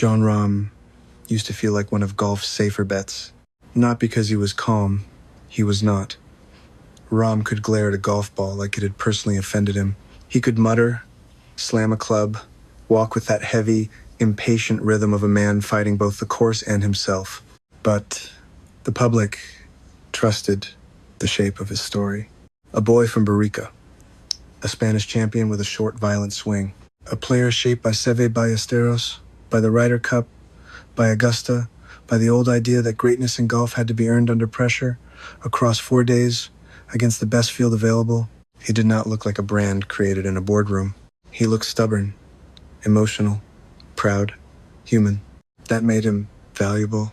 Jon Rahm used to feel like one of golf's safer bets. Not because he was calm, he was not. Rahm could glare at a golf ball like it had personally offended him. He could mutter, slam a club, walk with that heavy, impatient rhythm of a man fighting both the course and himself. But the public trusted the shape of his story. A boy from Barica, a Spanish champion with a short, violent swing. A player shaped by Seve Ballesteros, by the Ryder Cup, by Augusta, by the old idea that greatness in golf had to be earned under pressure, across 4 days, against the best field available. He did not look like a brand created in a boardroom. He looked stubborn, emotional, proud, human. That made him valuable.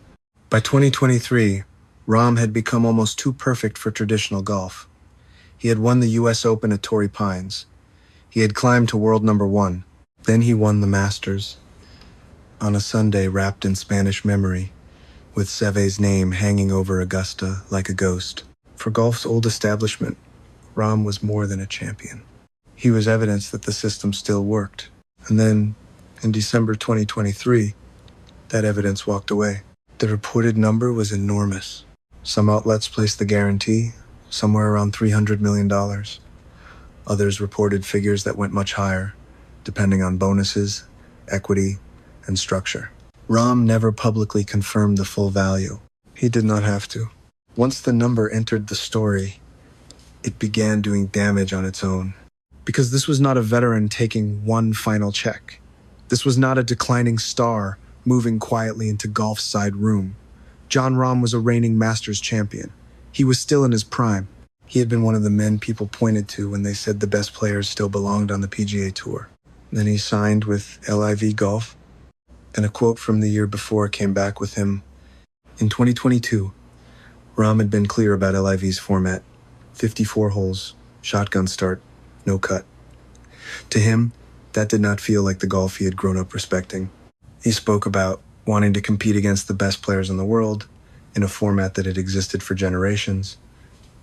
By 2023, Rahm had become almost too perfect for traditional golf. He had won the US Open at Torrey Pines. He had climbed to world number 1. Then he won the Masters. On a Sunday wrapped in Spanish memory, with Seve's name hanging over Augusta like a ghost. For golf's old establishment, Rahm was more than a champion. He was evidence that the system still worked. And then, in December 2023, that evidence walked away. The reported number was enormous. Some outlets placed the guarantee somewhere around $300 million. Others reported figures that went much higher, depending on bonuses, equity, and structure. Rahm never publicly confirmed the full value. He did not have to. Once the number entered the story, it began doing damage on its own. Because this was not a veteran taking one final check. This was not a declining star moving quietly into golf's side room. Jon Rahm was a reigning Masters champion. He was still in his prime. He had been one of the men people pointed to when they said the best players still belonged on the PGA Tour. Then he signed with LIV Golf, and a quote from the year before came back with him. In 2022, Rahm had been clear about LIV's format. 54 holes, shotgun start, no cut. To him, that did not feel like the golf he had grown up respecting. He spoke about wanting to compete against the best players in the world in a format that had existed for generations.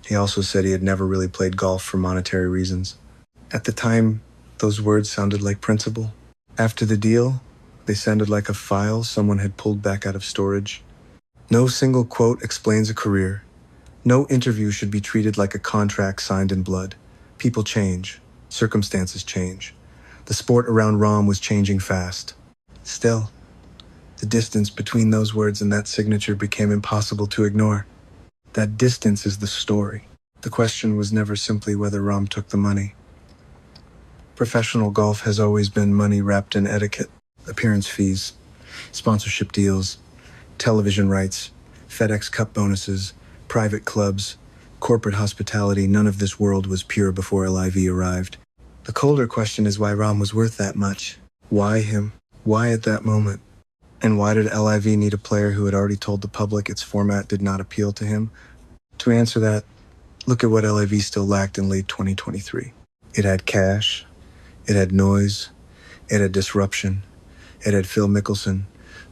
He also said he had never really played golf for monetary reasons. At the time, those words sounded like principle. After the deal, they sounded like a file someone had pulled back out of storage. No single quote explains a career. No interview should be treated like a contract signed in blood. People change. Circumstances change. The sport around Rahm was changing fast. Still, the distance between those words and that signature became impossible to ignore. That distance is the story. The question was never simply whether Rahm took the money. Professional golf has always been money wrapped in etiquette. Appearance fees, sponsorship deals, television rights, FedEx Cup bonuses, private clubs, corporate hospitality. None of this world was pure before LIV arrived. The colder question is why Rahm was worth that much. Why him? Why at that moment? And why did LIV need a player who had already told the public its format did not appeal to him? To answer that, look at what LIV still lacked in late 2023. It had cash, it had noise, it had disruption, it had Phil Mickelson,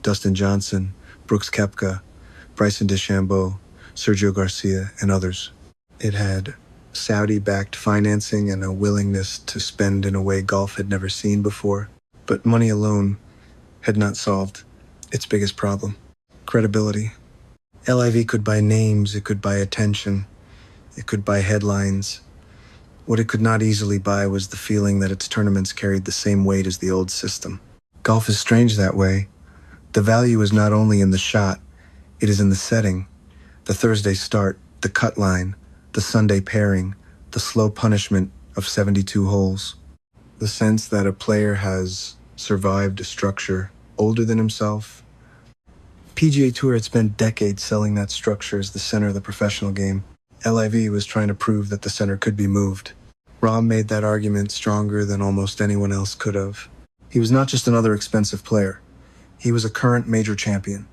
Dustin Johnson, Brooks Koepka, Bryson DeChambeau, Sergio Garcia, and others. It had Saudi-backed financing and a willingness to spend in a way golf had never seen before. But money alone had not solved its biggest problem: credibility. LIV could buy names, it could buy attention, it could buy headlines. What it could not easily buy was the feeling that its tournaments carried the same weight as the old system. Golf is strange that way. The value is not only in the shot, it is in the setting. The Thursday start, the cut line, the Sunday pairing, the slow punishment of 72 holes. The sense that a player has survived a structure older than himself. PGA Tour had spent decades selling that structure as the center of the professional game. LIV was trying to prove that the center could be moved. Rahm made that argument stronger than almost anyone else could have. He was not just another expensive player. He was a current major champion,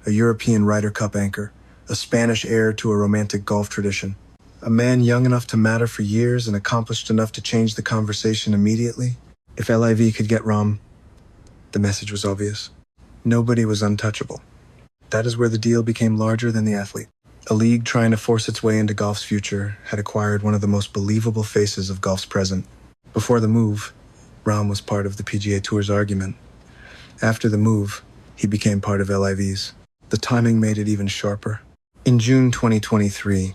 a European Ryder Cup anchor, a Spanish heir to a romantic golf tradition, a man young enough to matter for years and accomplished enough to change the conversation immediately. If LIV could get Rahm, the message was obvious. Nobody was untouchable. That is where the deal became larger than the athlete. A league trying to force its way into golf's future had acquired one of the most believable faces of golf's present. Before the move, Rahm was part of the PGA Tour's argument. After the move, he became part of LIV's. The timing made it even sharper. In June 2023,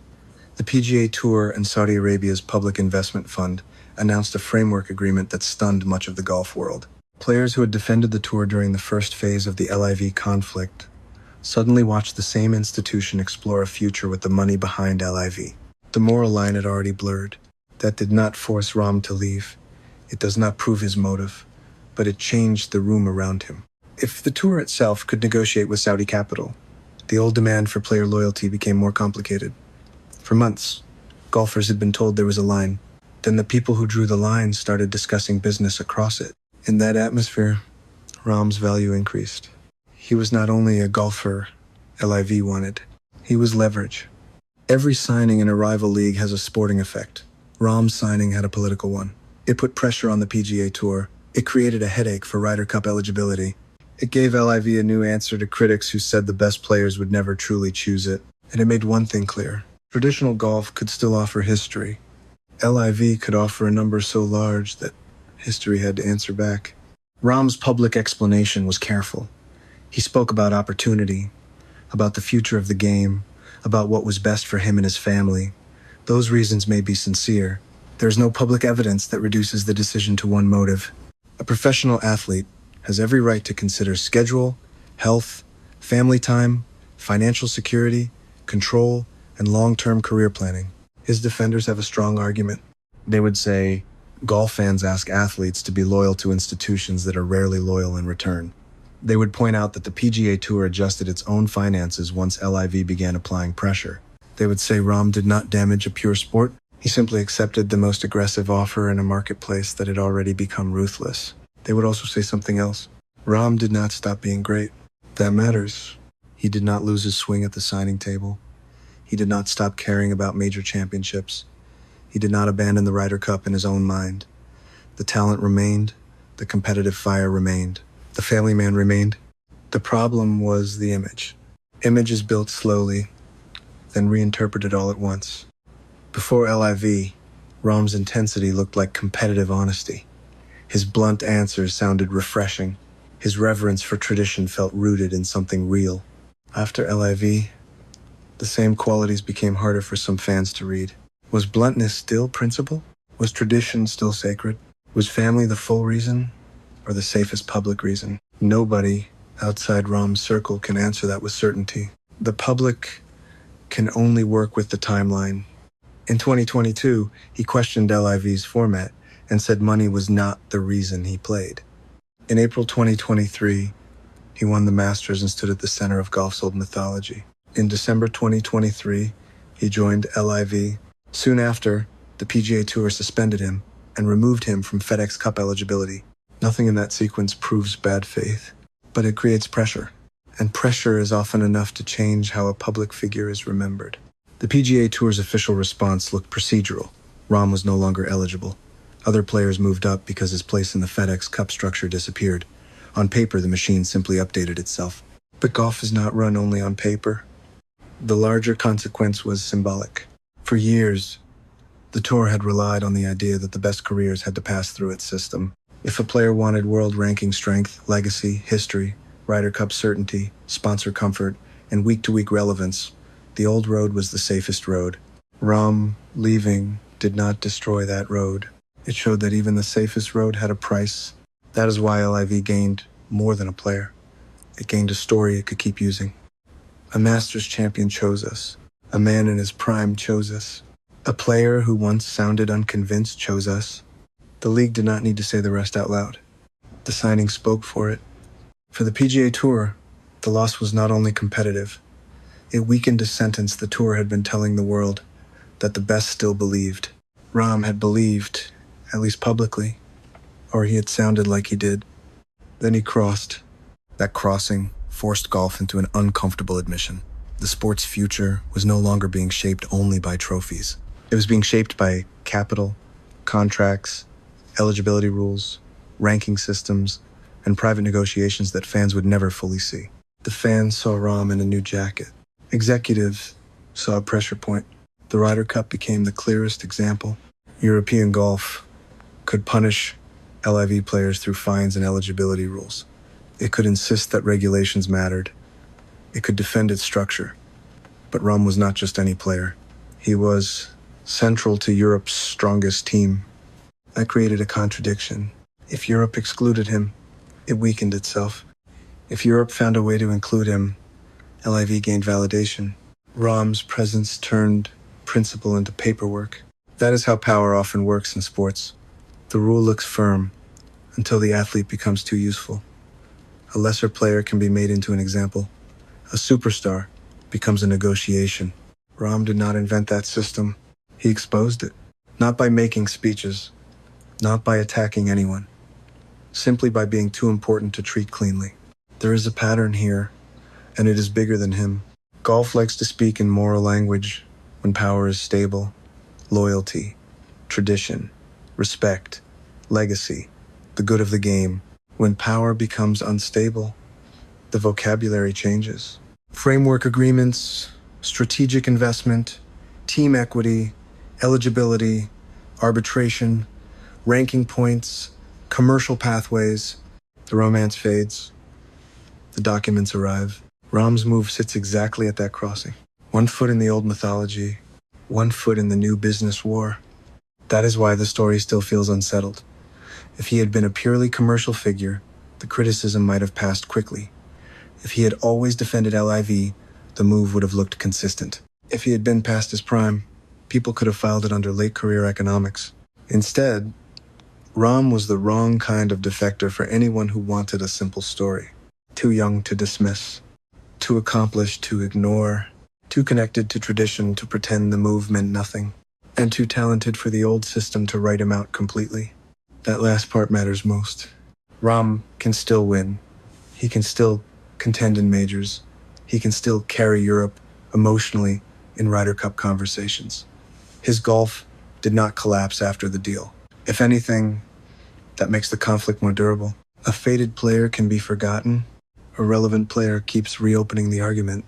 the PGA Tour and Saudi Arabia's Public Investment Fund announced a framework agreement that stunned much of the golf world. Players who had defended the tour during the first phase of the LIV conflict suddenly watched the same institution explore a future with the money behind LIV. The moral line had already blurred. That did not force Rahm to leave. It does not prove his motive, but it changed the room around him. If the tour itself could negotiate with Saudi capital, the old demand for player loyalty became more complicated. For months, golfers had been told there was a line. Then the people who drew the line started discussing business across it. In that atmosphere, Rahm's value increased. He was not only a golfer LIV wanted, he was leverage. Every signing in a rival league has a sporting effect. Rahm's signing had a political one. It put pressure on the PGA Tour. It created a headache for Ryder Cup eligibility. It gave LIV a new answer to critics who said the best players would never truly choose it. And it made one thing clear. Traditional golf could still offer history. LIV could offer a number so large that history had to answer back. Rahm's public explanation was careful. He spoke about opportunity, about the future of the game, about what was best for him and his family. Those reasons may be sincere. There is no public evidence that reduces the decision to one motive. A professional athlete has every right to consider schedule, health, family time, financial security, control, and long-term career planning. His defenders have a strong argument. They would say, golf fans ask athletes to be loyal to institutions that are rarely loyal in return. They would point out that the PGA Tour adjusted its own finances once LIV began applying pressure. They would say Rahm did not damage a pure sport. He simply accepted the most aggressive offer in a marketplace that had already become ruthless. They would also say something else. Rahm did not stop being great. That matters. He did not lose his swing at the signing table. He did not stop caring about major championships. He did not abandon the Ryder Cup in his own mind. The talent remained. The competitive fire remained. The family man remained. The problem was the image. Image is built slowly, then reinterpreted all at once. Before LIV, Rahm's intensity looked like competitive honesty. His blunt answers sounded refreshing. His reverence for tradition felt rooted in something real. After LIV, the same qualities became harder for some fans to read. Was bluntness still principle? Was tradition still sacred? Was family the full reason, or the safest public reason? Nobody outside Rahm's circle can answer that with certainty. The public can only work with the timeline. In 2022, he questioned LIV's format and said money was not the reason he played. In April 2023, he won the Masters and stood at the center of golf's old mythology. In December 2023, he joined LIV. Soon after, the PGA Tour suspended him and removed him from FedEx Cup eligibility. Nothing in that sequence proves bad faith, but it creates pressure. And pressure is often enough to change how a public figure is remembered. The PGA Tour's official response looked procedural. Rahm was no longer eligible. Other players moved up because his place in the FedEx Cup structure disappeared. On paper, the machine simply updated itself. But golf is not run only on paper. The larger consequence was symbolic. For years, the tour had relied on the idea that the best careers had to pass through its system. If a player wanted world ranking strength, legacy, history, Ryder Cup certainty, sponsor comfort, and week-to-week relevance, the old road was the safest road. Rahm leaving did not destroy that road. It showed that even the safest road had a price. That is why LIV gained more than a player. It gained a story it could keep using. A Masters champion chose us. A man in his prime chose us. A player who once sounded unconvinced chose us. The league did not need to say the rest out loud. The signing spoke for it. For the PGA Tour, the loss was not only competitive. It weakened a sentence the tour had been telling the world, that the best still believed. Rahm had believed, at least publicly, or he had sounded like he did. Then he crossed. That crossing forced golf into an uncomfortable admission. The sport's future was no longer being shaped only by trophies. It was being shaped by capital, contracts, eligibility rules, ranking systems, and private negotiations that fans would never fully see. The fans saw Rahm in a new jacket. Executives saw a pressure point. The Ryder Cup became the clearest example. European golf could punish LIV players through fines and eligibility rules. It could insist that regulations mattered. It could defend its structure. But Rahm was not just any player. He was central to Europe's strongest team. That created a contradiction. If Europe excluded him, it weakened itself. If Europe found a way to include him, LIV gained validation. Rahm's presence turned principle into paperwork. That is how power often works in sports. The rule looks firm until the athlete becomes too useful. A lesser player can be made into an example. A superstar becomes a negotiation. Rahm did not invent that system. He exposed it. Not by making speeches, not by attacking anyone, simply by being too important to treat cleanly. There is a pattern here, and it is bigger than him. Golf likes to speak in moral language when power is stable. Loyalty, tradition, respect, legacy, the good of the game. When power becomes unstable, the vocabulary changes. Framework agreements, strategic investment, team equity, eligibility, arbitration, ranking points, commercial pathways. The romance fades. The documents arrive. Rahm's move sits exactly at that crossing. 1 foot in the old mythology, 1 foot in the new business war. That is why the story still feels unsettled. If he had been a purely commercial figure, the criticism might have passed quickly. If he had always defended LIV, the move would have looked consistent. If he had been past his prime, people could have filed it under late career economics. Instead, Rahm was the wrong kind of defector for anyone who wanted a simple story. Too young to dismiss, too accomplished to ignore, too connected to tradition to pretend the move meant nothing, and too talented for the old system to write him out completely. That last part matters most. Rahm can still win. He can still contend in majors. He can still carry Europe emotionally in Ryder Cup conversations. His golf did not collapse after the deal. If anything, that makes the conflict more durable. A faded player can be forgotten. A relevant player keeps reopening the argument.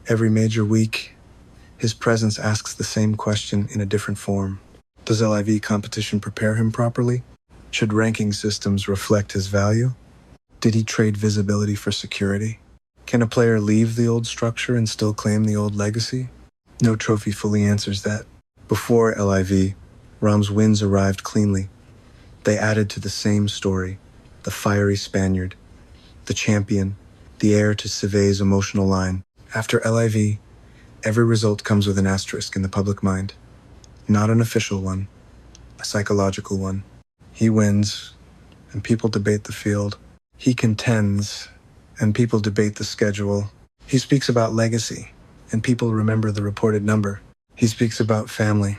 Every major week, his presence asks the same question in a different form. Does LIV competition prepare him properly? Should ranking systems reflect his value? Did he trade visibility for security? Can a player leave the old structure and still claim the old legacy? No trophy fully answers that. Before LIV, Rahm's wins arrived cleanly. They added to the same story, the fiery Spaniard, the champion, the heir to Civet's emotional line. After LIV, every result comes with an asterisk in the public mind. Not an official one, a psychological one. He wins, and people debate the field. He contends, and people debate the schedule. He speaks about legacy, and people remember the reported number. He speaks about family,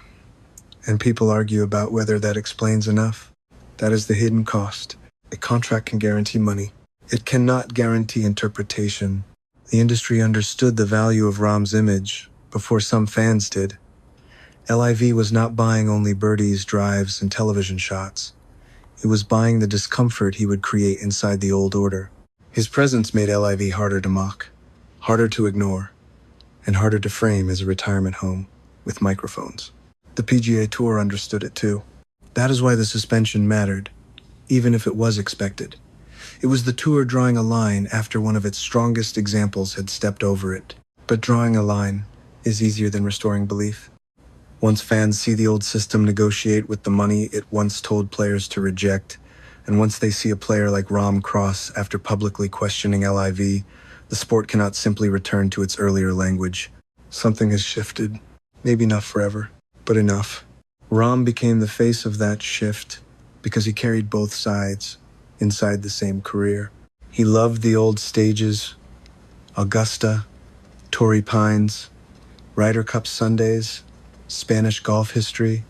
and people argue about whether that explains enough. That is the hidden cost. A contract can guarantee money. It cannot guarantee interpretation. The industry understood the value of Rahm's image before some fans did. LIV was not buying only birdies, drives, and television shots. It was buying the discomfort he would create inside the old order. His presence made LIV harder to mock, harder to ignore, and harder to frame as a retirement home with microphones. The PGA Tour understood it too. That is why the suspension mattered, even if it was expected. It was the tour drawing a line after one of its strongest examples had stepped over it. But drawing a line is easier than restoring belief. Once fans see the old system negotiate with the money it once told players to reject, and once they see a player like Rahm cross after publicly questioning LIV, the sport cannot simply return to its earlier language. Something has shifted. Maybe not forever, but enough. Rahm became the face of that shift because he carried both sides inside the same career. He loved the old stages, Augusta, Torrey Pines, Ryder Cup Sundays, Spanish golf history,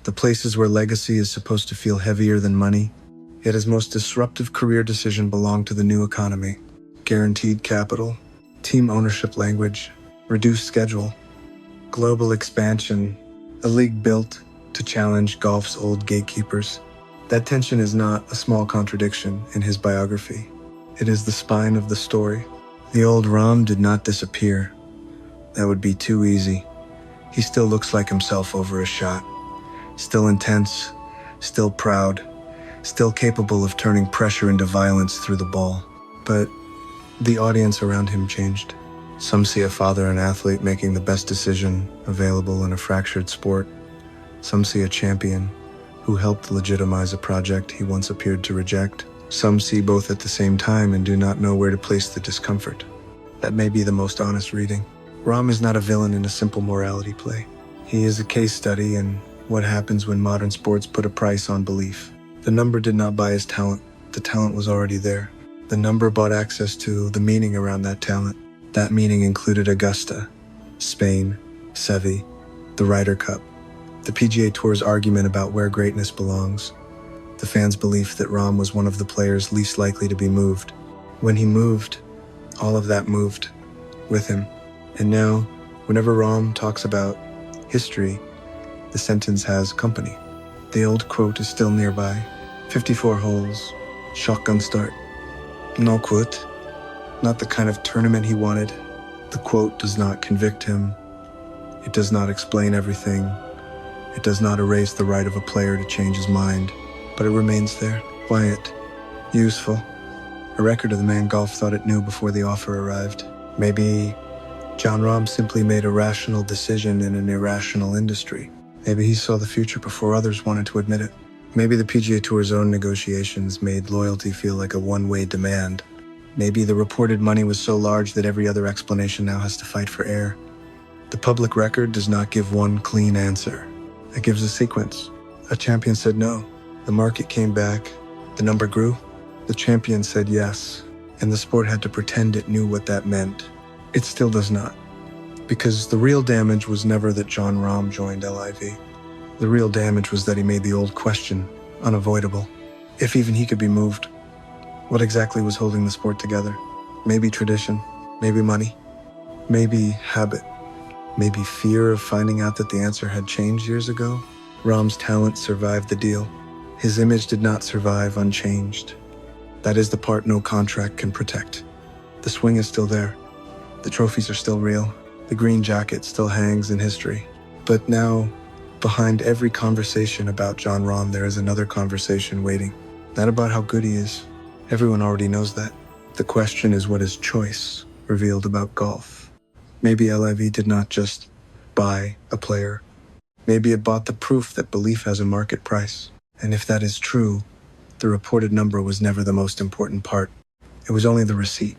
the places where legacy is supposed to feel heavier than money. Yet his most disruptive career decision belonged to the new economy. Guaranteed capital, team ownership language, reduced schedule, global expansion, a league built to challenge golf's old gatekeepers. That tension is not a small contradiction in his biography. It is the spine of the story. The old Rahm did not disappear. That would be too easy. He still looks like himself over a shot. Still intense, still proud, still capable of turning pressure into violence through the ball. But the audience around him changed. Some see a father and athlete making the best decision available in a fractured sport. Some see a champion who helped legitimize a project he once appeared to reject. Some see both at the same time and do not know where to place the discomfort. That may be the most honest reading. Rahm is not a villain in a simple morality play. He is a case study in what happens when modern sports put a price on belief. The number did not buy his talent. The talent was already there. The number bought access to the meaning around that talent. That meaning included Augusta, Spain, Seve, the Ryder Cup, the PGA Tour's argument about where greatness belongs, the fans' belief that Rahm was one of the players least likely to be moved. When he moved, all of that moved with him. And now, whenever Rahm talks about history, the sentence has company. The old quote is still nearby. 54 holes, shotgun start. No quote. Not the kind of tournament he wanted. The quote does not convict him. It does not explain everything. It does not erase the right of a player to change his mind, but it remains there, quiet, useful. A record of the man golf thought it knew before the offer arrived. Maybe Jon Rahm simply made a rational decision in an irrational industry. Maybe he saw the future before others wanted to admit it. Maybe the PGA Tour's own negotiations made loyalty feel like a one-way demand. Maybe the reported money was so large that every other explanation now has to fight for air. The public record does not give one clean answer. It gives a sequence. A champion said no. The market came back. The number grew. The champion said yes. And the sport had to pretend it knew what that meant. It still does not. Because the real damage was never that Jon Rahm joined LIV. The real damage was that he made the old question unavoidable. If even he could be moved, what exactly was holding the sport together? Maybe tradition, maybe money, maybe habit, maybe fear of finding out that the answer had changed years ago. Rahm's talent survived the deal. His image did not survive unchanged. That is the part no contract can protect. The swing is still there. The trophies are still real. The green jacket still hangs in history. But now, behind every conversation about Jon Rahm, there is another conversation waiting. Not about how good he is. Everyone already knows that. The question is what his choice revealed about golf. Maybe LIV did not just buy a player. Maybe it bought the proof that belief has a market price. And if that is true, the reported number was never the most important part. It was only the receipt.